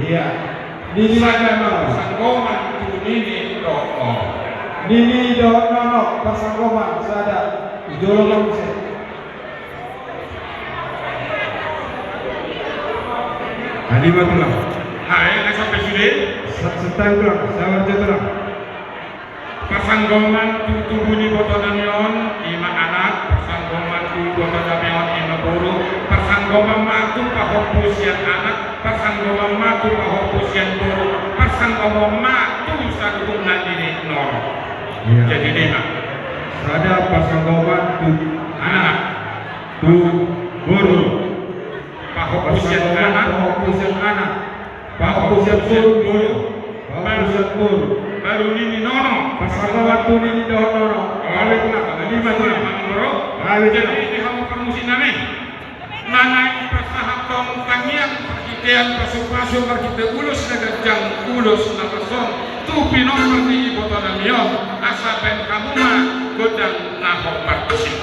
Iya. Nini Sana Dono. Sanggoman tu Nini Dono. Nini Dono Pasanggoman sada Jolokan se. Hadimatullah. Hai, nak sampai sini. Setang pulang, sawar jatulah. Pasanggoman tu tubuni botonamion ima anak, pasanggoman tu botonamion ima guru, pasanggoman matu pahopusian anak, pasanggoman matu pahopusian guru, pasanggoman matu sadukung nandini nor. Iya. Jadi lima. Sada Pasanggoman tu Anak, tu guru. pahopusian anak, Pahopusian anak. pahopusian guru, Pahopusian guru. baru ini nono. Pasanggoman tu Nini Dono. Kawin pulang, hadimatullah. Jadi ini kamu permusin nane. Nana persahakong kangiang perkitean pasu-pasu perkite ulus negajang ulus napasong tu pinong perti ibu tanamion asa ben kamu mah godang nahok partisip.